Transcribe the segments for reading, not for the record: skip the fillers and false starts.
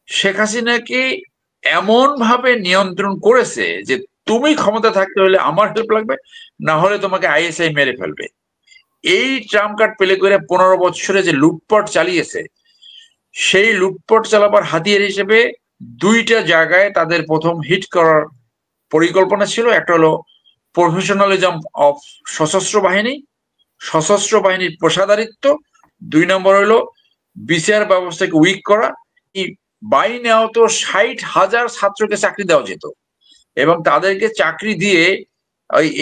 শেখ হাসিনাকে এমন ভাবে নিয়ন্ত্রণ করেছে যে তুমি ক্ষমতা থাকতে হলে আমার হেল্প লাগবে, না হলে তোমাকে আইএসআই মেরে ফেলবে। এই ট্রাম্প কার্ড প্লে করে 15 বছরে যে লুটপাট চালিয়েছে, সেই লুটপাট চালাবার হাতিয়ার হিসেবে দুইটা জায়গায় তাদের প্রথম হিট করার পরিকল্পনা ছিল। একটা হলো প্রফেশনালিজম অফ সশস্ত্র বাহিনী, সশস্ত্র বাহিনীর পেশাদারিত্ব। 2 নম্বর হলো বিচার ব্যবস্থাকে উইক করা। এই বাহিনী তো 60,000 ছাত্রকে চাকরি দেওয়া যেত, এবং তাদেরকে চাকরি দিয়ে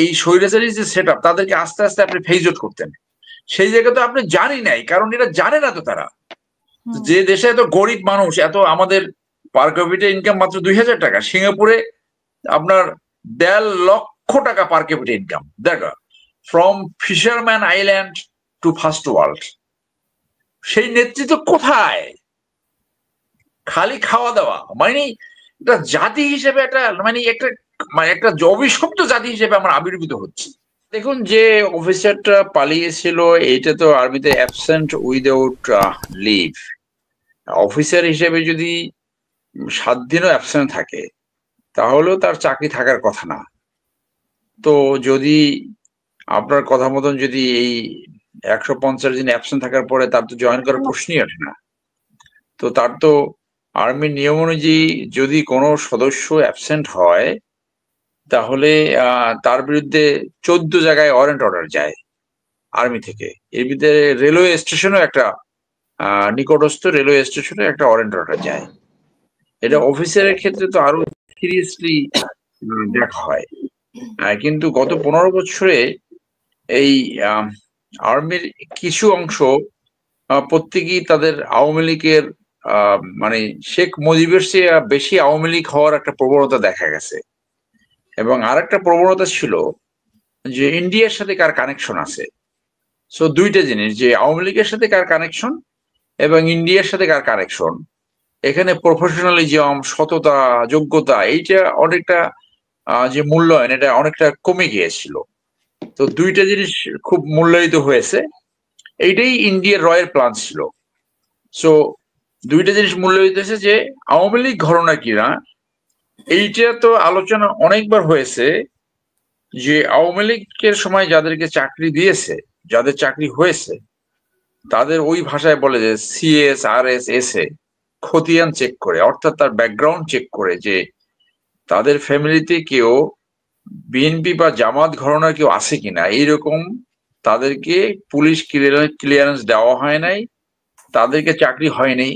এই স্বৈরাচারী যে সেট আপ, তাদেরকে আস্তে আস্তে আপনি ফেজ আউট করতেন। সেই জায়গায় তো আপনি জানি নাই, কারণ এটা জানে না তো তারা। হুম। যে দেশে এত গরিব মানুষ, এত আমাদের পার ক্যাপিটা ইনকাম মাত্র 2,000 টাকা, সিঙ্গাপুরে আপনার 1.5 লক্ষ টাকা পার ক্যাপিটা ইনকাম। দেখা, from fisherman island to first world. সেই নেতৃত্ব কোথায়? খালি খাওয়া দাওয়া মানে একটা জাতি হিসেবে একটা মানে একটা মানে একটা অভিশপ্ত জাতি হিসেবে আমরা আবির্ভূত হচ্ছি। দেখুন, যে অফিসারটা পালিয়েছিল, এইটা তো আরবিতে অ্যাবসেন্ট উইদাউট লিভ। অফিসার হিসেবে যদি 7 দিনও অ্যাবসেন্ট থাকে, তাহলেও তার চাকরি থাকার কথা না। তো যদি আপনার কথা মতন যদি এই 150 দিন অ্যাবসেন্ট থাকার পরে তার তো জয়েন করার প্রশ্নই আসে না। তো তার তো আর্মির নিয়ম অনুযায়ী যদি কোনো সদস্য অ্যাবসেন্ট হয়, তাহলে তার বিরুদ্ধে 14 জায়গায় ওয়ারেন্ট অর্ডার যায় আর্মি থেকে। এর ভিতরে রেলওয়ে স্টেশনও একটা, নিকটস্থ রেলওয়ে স্টেশনে একটা ওয়ারেন্ট অর্ডার যায়। এটা অফিসারের ক্ষেত্রে তো আরো সিরিয়াসলি দেখা হয়। কিন্তু গত 15 বছরে এই আর্মির কিছু অংশ প্রত্যেকেই তাদের আওয়ামী লীগের মানে শেখ মুজিবের চেয়ে বেশি আওয়ামী লীগ হওয়ার একটা প্রবণতা দেখা গেছে। এবং আরেকটা প্রবণতা ছিল যে ইন্ডিয়ার সাথে কার কানেকশন আছে। সো দুইটা জিনিস, যে আওয়ামী লীগের সাথে কার কানেকশন এবং ইন্ডিয়ার সাথে কার কানেকশন, এখানে প্রফেশনালিজম, সততা, যোগ্যতা, এইটা অনেকটা যে মূল্যায়ন, এটা অনেকটা কমে গিয়েছিল। তো দুইটা জিনিস খুব মূল্যায়িত হয়েছে। এইটাই ইন্ডিয়ার রয়ের প্ল্যান ছিল। সো দুইটা জিনিস মূল্যায়িত হয়েছে, যে আওয়ামী লীগ ঘটনা কিনা, এইটা তো আলোচনা অনেকবার হয়েছে। যে আওয়ামী লীগের সময় যাদেরকে চাকরি দিয়েছে, যাদের চাকরি হয়েছে, তাদের ওই ভাষায় বলে যে CS R S S A খতিয়ান চেক করে, অর্থাৎ তার ব্যাকগ্রাউন্ড চেক করে, যে তাদের ফ্যামিলিতে কেউ বিএনপি বা জামাত ঘরানার কেউ আছে কিনা, এইরকম তাদেরকে পুলিশ ক্লিয়ারেন্স দেওয়া হয় নাই, তাদেরকে চাকরি হয়নি।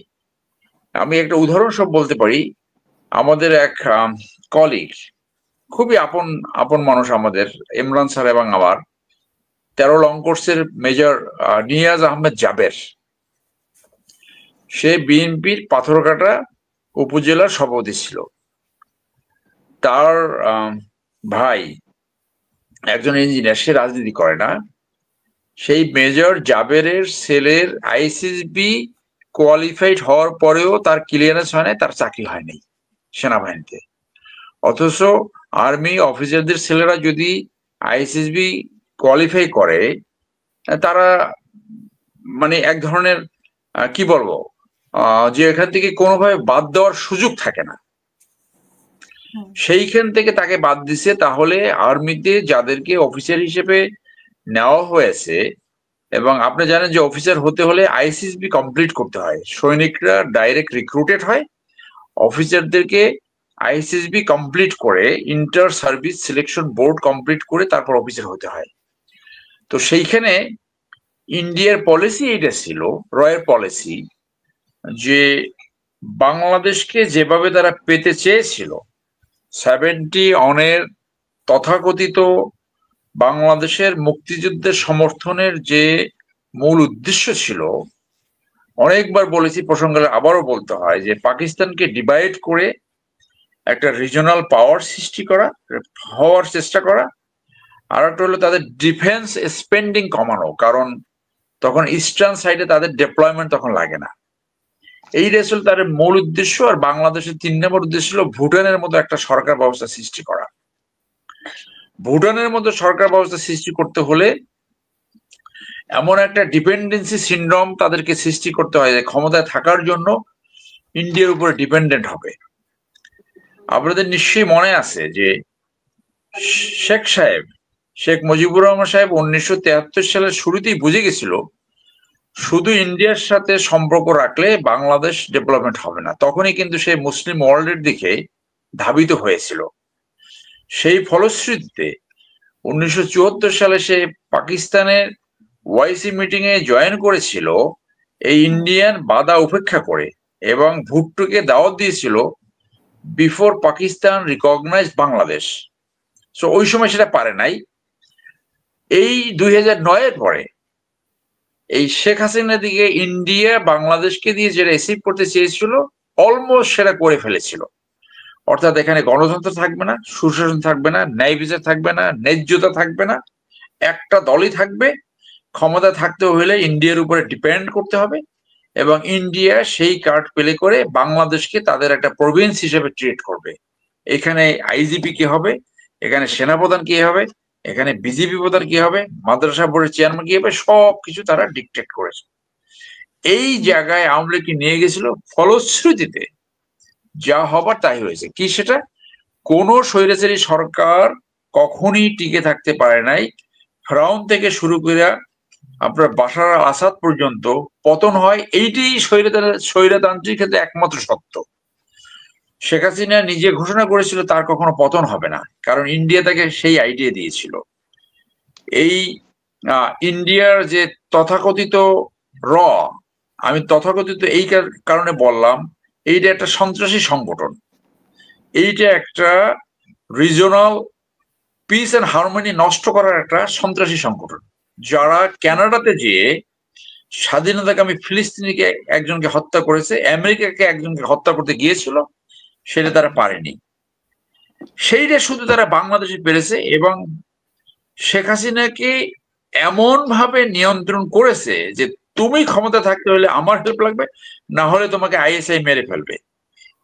আমি একটা উদাহরণ সব বলতে পারি। আমাদের এক কলিগ, খুবই আপন আপন মানুষ আমাদের, ইমরান স্যার এবং আমার, 13 লং কোর্সের মেজর নিয়াজ আহমেদ জাবের, সে বিএনপির পাথরঘাটা উপজেলার সভাপতি ছিল। তার ভাই একজন ইঞ্জিনিয়ার, সে রাজনীতি করে না। সেই মেজর জাবেরের ছেলের আইসিসবি কোয়ালিফাইড হওয়ার পরেও তার ক্লিয়ারেন্স হয় নাই, তার চাকরি হয়নি সেনাবাহিনীতে। অথচ আর্মি অফিসারদের ছেলেরা যদি আইসিসবি কোয়ালিফাই করে, তারা মানে এক ধরনের কি বলবো, যে এখান থেকে কোনোভাবে বাদ দেওয়ার সুযোগ থাকে না। হুম। সেইখান থেকে তাকে বাদ দিছে। তাহলে আর্মিতে যাদেরকে অফিসার হিসেবে নেওয়া হয়েছে, এবং আপনি জানেন যে অফিসার হতে হলে আইসিসবি কমপ্লিট করতে হয়, সৈনিকরা ডাইরেক্ট রিক্রুটেড হয়, অফিসারদেরকে আইসিসবি কমপ্লিট করে, inter service selection board complete করে তারপর অফিসার হতে হয়। তো সেইখানে ইন্ডিয়ার পলিসি এটা ছিল, রয়ের পলিসি, যে বাংলাদেশকে যেভাবে তারা পেতে চেয়েছিল, 70 অনের তথাকথিত বাংলাদেশের মুক্তিযুদ্ধের সমর্থনের যে মূল উদ্দেশ্য ছিল, অনেকবার বলেছি, প্রসঙ্গে আবারও বলতে হয়, যে পাকিস্তানকে ডিভাইড করে একটা রিজনাল পাওয়ার সৃষ্টি করা, হওয়ার চেষ্টা করা। আর একটা হলো তাদের ডিফেন্স স্পেন্ডিং কমানো, কারণ তখন ইস্টার্ন সাইডে তাদের ডেপ্লয়মেন্ট তখন লাগে না। এইটা ছিল তাদের মূল উদ্দেশ্য। আর বাংলাদেশের 3 নম্বর উদ্দেশ্য ছিল ভুটানের মতো একটা সরকার ব্যবস্থা সৃষ্টি করা। ভুটানের মতো সরকার ব্যবস্থা সৃষ্টি করতে হলে এমন একটা ডিপেন্ডেন্সি সিন্ড্রোম তাদেরকে সৃষ্টি করতে হয়, যে ক্ষমতায় থাকার জন্য ইন্ডিয়ার উপরে ডিপেন্ডেন্ট হবে। আপনাদের নিশ্চয়ই মনে আছে যে শেখ মুজিবুর রহমান সাহেব 1973 সালের শুরুতেই বুঝে গেছিল শুধু ইন্ডিয়ার সাথে সম্পর্ক রাখলে বাংলাদেশ ডেভেলপমেন্ট হবে না। তখনই কিন্তু সে মুসলিম ওয়ার্ল্ডের দিকে ধাবিত হয়েছিল। সেই ফলশ্রুতিতে 1974 সালে সে পাকিস্তানের ওয়াইসি মিটিং এ জয়েন করেছিল এই ইন্ডিয়ান বাধা উপেক্ষা করে, এবং ভুট্টোকে দাওয়াত দিয়েছিল before Pakistan recognise Bangladesh. So ওই সময় সেটা পারে নাই। এই 2009-এর পরে এই শেখ হাসিনার দিকে ইন্ডিয়া বাংলাদেশকে দিয়ে যেটা রিসিভ করতে চেয়েছিল অলমোস্ট সেটা করে ফেলেছিল। অর্থাৎ এখানে গণতন্ত্র থাকবে না, সুশাসন থাকবে না, ন্যায় বিচার থাকবে না, ন্যায্যতা থাকবে না, একটা দলই থাকবে। ক্ষমতা থাকতে হলে ইন্ডিয়ার উপরে ডিপেন্ড করতে হবে, এবং ইন্ডিয়া সেই কার্ড প্লে করে বাংলাদেশকে তাদের একটা প্রভিন্স হিসেবে ট্রিট করবে। এখানে আইজিপি কি হবে, এখানে সেনাপ্রধান কি হবে, এখানে বিজেপি প্রধান কি হবে, মাদ্রাসা বোর্ডের চেয়ারম্যান কি হবে, সবকিছু তারা ডিকটেট করেছে। এই জায়গায় আওয়ামী লীগকে নিয়ে গেছিল। ফলশ্রুতিতে যা হবার তাই হয়েছে। কি সেটা? কোন স্বৈরাচারী সরকার কখনই টিকে থাকতে পারে নাই। ফেরাউন থেকে শুরু করে আপনার বাশার আল আসাদ পর্যন্ত পতন হয়। এইটাই স্বৈরতান্ত্রিক ক্ষেত্রে একমাত্র সত্য। শেখ হাসিনা নিজে ঘোষণা করেছিল তার কখনো পতন হবে না, কারণ ইন্ডিয়া তাকে সেই আইডিয়া দিয়েছিল। এই ইন্ডিয়ার যে তথাকথিত র, আমি তথাকথিত এই কারণে বললাম, এইটা একটা সন্ত্রাসী সংগঠন। এইটা একটা রিজনাল পিস এন্ড হারমোনি নষ্ট করার একটা সন্ত্রাসী সংগঠন, যারা কানাডাতে যেয়ে স্বাধীনতাকামী ফিলিস্তিনিকে একজনকে হত্যা করেছে, আমেরিকাকে একজনকে হত্যা করতে গিয়েছিল, সেটা তারা পারেনি। সেইটা শুধু তারা বাংলাদেশে পেরেছে, এবং শেখ হাসিনাকে এমন ভাবে নিয়ন্ত্রণ করেছে যে তুমি ক্ষমতা থাকতে হলে আমার হেল্প লাগবে, না হলে তোমাকে আইএসআই মেরে ফেলবে।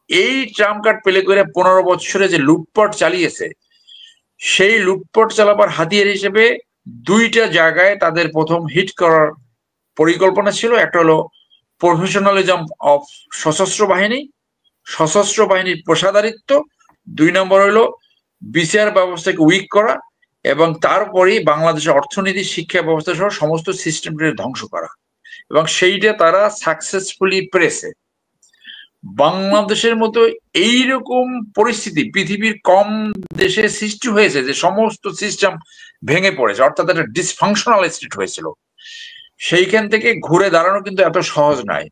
এই ট্রাম্প কার্ড প্লে করে 15 বছরে যে লুটপাট চালিয়েছে, সেই লুটপাট চালাবার হাতিয়ার হিসেবে দুইটা জায়গায় তাদের প্রথম হিট করার পরিকল্পনা ছিল। একটা হলো প্রফেশনালিজম অফ সশস্ত্র বাহিনীর পেশাদারিত্ব। 2 নম্বর হলো বিচার ব্যবস্থাকে উইক করা, এবং তারপরেই বাংলাদেশের অর্থনীতি, শিক্ষা ব্যবস্থা সহ সমস্ত সিস্টেমকে ধ্বংস করা। এবং সেইটা তারা সাকসেসফুলি পেরেছে। বাংলাদেশের মতো এইরকম পরিস্থিতি পৃথিবীর কম দেশে সৃষ্টি হয়েছে যে সমস্ত সিস্টেম ভেঙে পড়েছে, অর্থাৎ একটা ডিসফাংশনাল স্টেট হয়েছিল। সেইখান থেকে ঘুরে দাঁড়ানো কিন্তু এত সহজ নয়।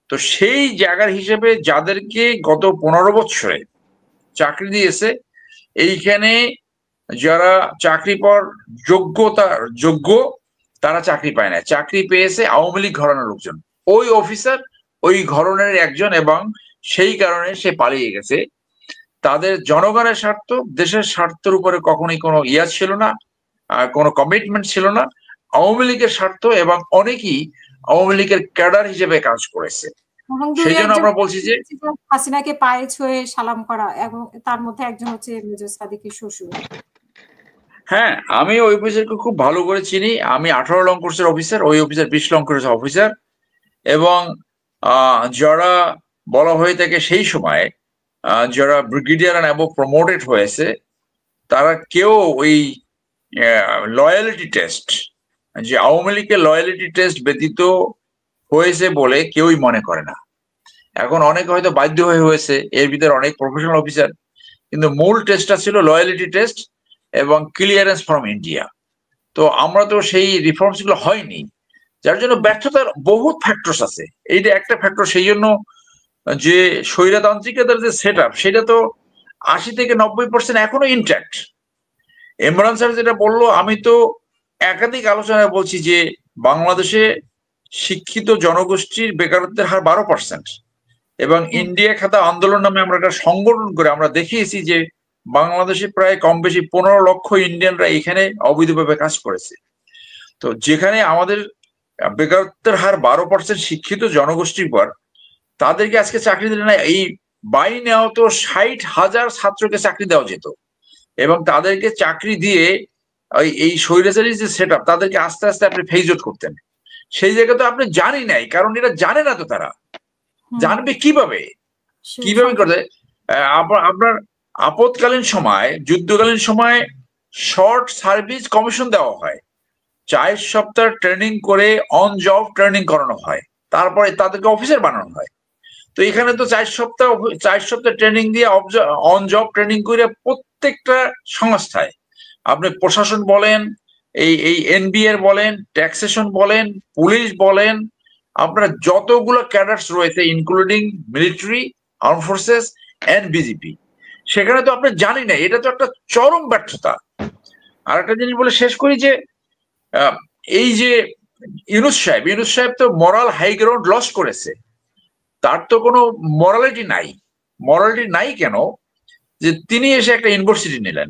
তো সেই জায়গার হিসেবে যাদেরকে গত 15 বছরে চাকরি দিয়েছে, এইখানে যারা চাকরি পর যোগ্য তারা চাকরি পায় না, চাকরি পেয়েছে আওয়ামী লীগ ঘরানার লোকজন। ওই অফিসার ওই ঘরনের একজন, এবং সেই কারণে সে পালিয়ে গেছে। তাদের জনগণের স্বার্থ, দেশের স্বার্থের উপরে কখনোই কোনো ছিল না, কোনো কমিটমেন্ট ছিল না। আওয়ামী লীগের স্বার্থ, এবং অনেকেই আওয়ামী লীগের ক্যাডার হিসেবে কাজ করেছে। সেই জন্য আমরা বলছি যে হাসিনাকে পায়ে ছুঁয়ে সালাম করা, এবং তার মধ্যে একজন হচ্ছে মেজর সাদিকের শ্বশুর। হ্যাঁ, আমি ওই অফিসারকে খুব ভালো করে চিনি। আমি 18 লং কোর্সের অফিসার, ওই অফিসার 20 লং কোর্সের অফিসার। এবং যারা বলা হয়ে থাকে সেই সময় যারা ব্রিগেডিয়ার এন্ড অ্যাবভ প্রমোটেড হয়েছে, তারা কেউ ওই লয়ালিটি টেস্ট, যে আওয়ামী লীগের লয়ালিটি টেস্ট ব্যতীত হয়েছে বলে কেউই মনে করে না। এখন অনেকে হয়তো বাধ্য হয়েছে, এর ভিতরে অনেক প্রফেশনাল অফিসার, কিন্তু মূল টেস্টটা ছিল লয়ালিটি টেস্ট এবং ক্লিয়ারেন্স ফ্রম ইন্ডিয়া। তো আমরা তো সেই রিফর্মস গুলো হয়নি, যার জন্য ব্যর্থতার বহুত ফ্যাক্টরস আছে। এইটা একটা ফ্যাক্টর। সেই জন্য যে স্বৈরতান্ত্রিকতার যে সেট আপ, সেটা তো 80 থেকে 90% এখনো ইনট্যাক্ট। ইমরান স্যার যেটা বললো, আমি তো একাধিক আলোচনায় বলছি যে বাংলাদেশে শিক্ষিত জনগোষ্ঠীর বেকারত্বের হার 12%, এবং ইন্ডিয়া খাতা আন্দোলন নামে আমরা একটা সংগঠন করে আমরা দেখিয়েছি যে বাংলাদেশে প্রায় কম বেশি 15 লক্ষ ইন্ডিয়ানরা এখানে অবৈধভাবে কাজ করেছে। তো যেখানে আমাদের বেকারত্বের হার 12% শিক্ষিত জনগোষ্ঠীর পর, তাদেরকে আজকে চাকরি দিলে না, এই বাই নেওয়া তো 60,000 ছাত্রকে চাকরি দেওয়া যেত, এবং তাদেরকে চাকরি দিয়ে এই স্বৈরাচারী যে সেট আপ, তাদেরকে আস্তে আস্তে আপনি ফেজ আউট করতেন। সেই জায়গা তো আপনি জানি নাই, কারণ এটা জানে না তো। তারা জানবে কিভাবে? কিভাবে করে আপনার আপদকালীন সময়, যুদ্ধকালীন সময় শর্ট সার্ভিস কমিশন দেওয়া হয়, 4 সপ্তাহ ট্রেনিং করে অন জব ট্রেনিং করানো হয়, তারপরে তাদেরকে অফিসার বানানো হয়। তো এখানে তো 4 সপ্তাহ ট্রেনিং দিয়ে অন জব ট্রেনিং করে প্রত্যেকটা সংস্থায়, আপনি প্রশাসন বলেন, এই এনবিআর বলেন, ট্যাক্সেশন বলেন, পুলিশ বলেন, আপনার যতগুলো ক্যাডার্স রয়েছে including military, arm forces and BJP, সেখানে তো আপনি জানি না, এটা তো একটা চরম ব্যর্থতা। আর একটা জিনিস বলে শেষ করি যে এই যে ইউনূস সাহেব তো মরাল হাই গ্রাউন্ড লস করেছে, তার তো কোনো মরালিটি নাই কেন যে তিনি এসে একটা ইউনিভার্সিটি নিলেন,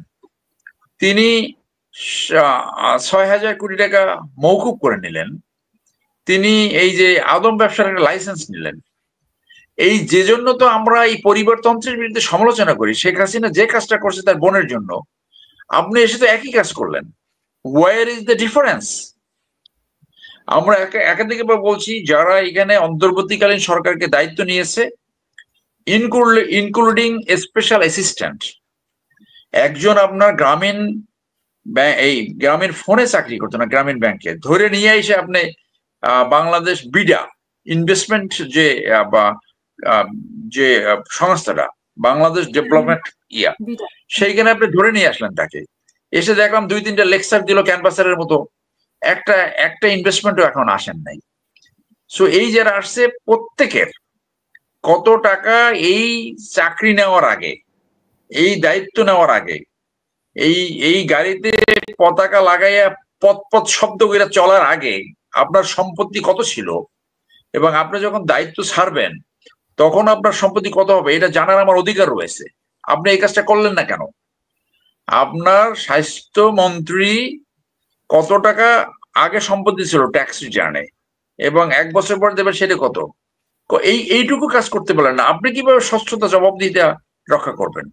তিনি 6,000 কোটি টাকা মওকুফ করে নিলেন, তিনি এই যে আদম ব্যবসার একটা লাইসেন্স নিলেন। এই যে জন্য তো আমরা এই পরিবারতন্ত্রের বিরুদ্ধে সমালোচনা করি। শেখ হাসিনা যে কাজটা করছে তার বোনের জন্য, আপনি এসে তো একই কাজ করলেন। Where is the difference? আমরা একাধিকবার বলছি, যারা এখানে অন্তর্বর্তীকালীন সরকারকে দায়িত্ব নিয়েছে, ইনক্লুডিং স্পেশাল অ্যাসিস্ট্যান্ট, একজন আপনার গ্রামীণ ফোনে চাকরি করতো না, গ্রামীণ ব্যাংকে ধরে নিয়ে এসে আপনি বাংলাদেশ বিডা ইনভেস্টমেন্ট যে সংস্থাটা, বাংলাদেশ ডেভেলপমেন্ট সেইখানে আপনি ধরে নিয়ে আসলেন তাকে, এসে দেখলাম 2-3টা লেকচার দিল ক্যানভাসারের মতো, একটা ইনভেস্টমেন্টও এখন আসেন নাই। সো এই যারা আসছে প্রত্যেকের কত টাকা এই চাকরি নেওয়ার আগে, এই দায়িত্ব নেওয়ার আগে, এই গাড়িতে পতাকা লাগাইয়া পথ শব্দ করে চলার আগে আপনার সম্পত্তি কত ছিল, এবং আপনি যখন দায়িত্ব ছাড়বেন তখন আপনার সম্পত্তি কত হবে, এটা জানার আমার অধিকার রয়েছে। আপনি এই কাজটা করলেন না কেন? আপনার স্বাস্থ্যমন্ত্রী কত টাকা আগে সম্পত্তি ছিল ট্যাক্স রিটার্নে, এবং 1 বছর পর দেবেন সেটা কত, এইটুকু কাজ করতে পারলেন না, আপনি কিভাবে স্বচ্ছতা জবাবদিহিতা রক্ষা করবেন?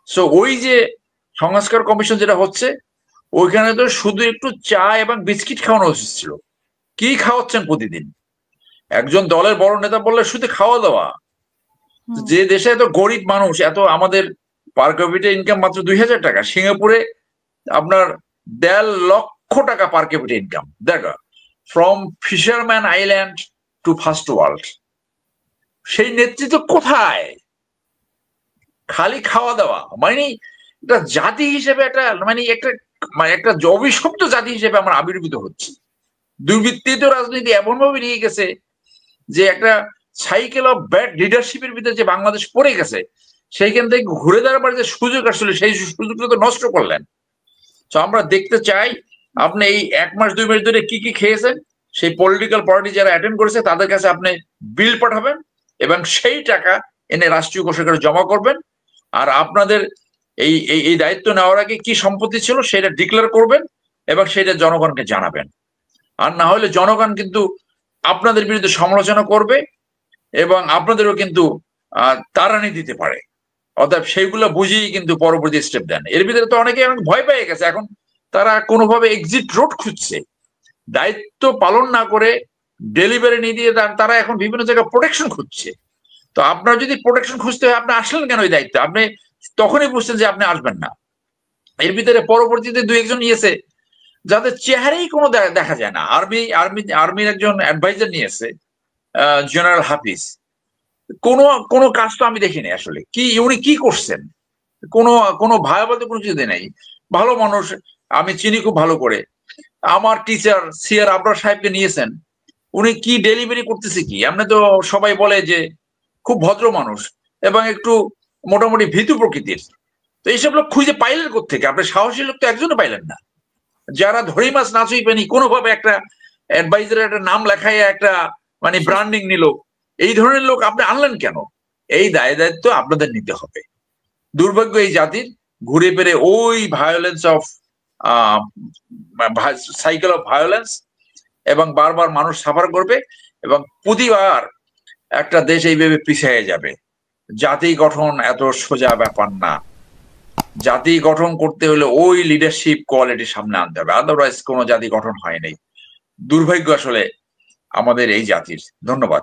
সো ওই যে সংস্কার কমিশন যেটা হচ্ছে, ওইখানে তো শুধু একটু চা এবং বিস্কিট খাওয়ানো উচিত ছিল। কি খাওয়াচ্ছেন প্রতিদিন? একজন দলের বড় নেতা বললে শুধু খাওয়া দাওয়া। যে দেশে এত গরিব মানুষ, এত আমাদের পার ক্যাপিটা ইনকাম মাত্র 2,000 টাকা, সিঙ্গাপুরে আপনার 1.5 লক্ষ টাকা পার ক্যাপিটা ইনকাম। দেখো, from fisherman island to first world, সেই নেতৃত্ব কোথায়? খালি খাওয়া দাওয়া। মানে একটা জাতি হিসেবে একটা অভিশপ্ত জাতি হিসেবে আমরা আবির্ভূত হচ্ছি। দুর্বৃত্তিত রাজনীতি এমন ভাবে নিয়ে গেছে যে একটা সাইকেল অফ ব্যাড লিডারশিপের ভিতরে যে বাংলাদেশ পড়ে গেছে, সেইখান থেকে ঘুরে দাঁড়াবার যে সুযোগ আসলে সেই সুযোগটা তো নষ্ট করলেন। তো আমরা দেখতে চাই আপনি এই 1 মাস 2 মাস ধরে কি কি খেয়েছেন, সেই পলিটিক্যাল পার্টি যারা অ্যাটেন্ড করেছে তাদের কাছে আপনি বিল পাঠাবেন, এবং সেই টাকা এনে রাষ্ট্রীয় কোষাগারে জমা করবেন। আর আপনাদের এই দায়িত্ব নেওয়ার আগে কি সম্পত্তি ছিল সেটা ডিক্লেয়ার করবেন এবং সেটা জনগণকে জানাবেন। আর না হলে জনগণ কিন্তু আপনাদের বিরুদ্ধে সমালোচনা করবে এবং আপনাদেরও কিন্তু তাড়ানি দিতে পারে। অর্থাৎ সেইগুলো বুঝিয়ে কিন্তু পরবর্তী স্টেপ দেন। এর ভিতরে তো অনেকে অনেক ভয় পেয়ে গেছে, এখন তারা কোনোভাবে এক্সিট রোড খুঁজছে, দায়িত্ব পালন না করে ডেলিভারি নিয়ে দিয়ে তারা এখন বিভিন্ন জায়গায় প্রোটেকশন খুঁজছে। তো আপনার যদি প্রোটেকশন খুঁজতে হয়, আপনি আসলেন কেন ওই দায়িত্বে? আপনি তখনই বুঝছেন যে আপনি আসবেন না। এর ভিতরে পরবর্তীতে 2-1 নিয়েছে যাদের চেহারাই কোনো দেখা যায় না। আর্মির একজন অ্যাডভাইজার নিয়েছে, জেনারেল হাফিজ। কোনো কাজ তো আমি দেখিনি আসলে। উনি কি করছেন? কোনো ভয়াবহ কোনো কিছু নেই। ভালো মানুষ, আমি চিনি খুব ভালো করে। আমার টিচার সিআর আবরার সাহেবকে নিয়েছেন, উনি কি ডেলিভারি করতেছে কি? আপনি তো সবাই বলে যে খুব ভদ্র মানুষ এবং একটু মোটামুটি ভীতু প্রকৃতির। তো এইসব লোক খুঁজে পাইলেন কোত্থেকে? আপনি সাহসী লোক তো একজনও পাইলেন না। যারা ধরি মাছ নাচুই পানি কোনোভাবে একটা অ্যাডভাইজারের একটা নাম লেখায় একটা মানে ব্র্যান্ডিং নিল, এই ধরনের লোক আপনি আনলেন কেন? এই দায়িত্ব আপনাদের নিতে হবে। দুর্ভাগ্য এই জাতির, ঘুরে ফিরে ওই violence of cycle of violence, এবং বারবার মানুষ সাফার করবে এবং প্রতিবার একটা দেশ এইভাবে পিছিয়ে যাবে। জাতি গঠন এত সোজা ব্যাপার না। জাতি গঠন করতে হলে ওই লিডারশিপ কোয়ালিটি সামনে আনতে হবে, আদারওয়াইজ কোনো জাতি গঠন হয় নাই। দুর্ভাগ্য আসলে আমাদের এই জাতির। ধন্যবাদ।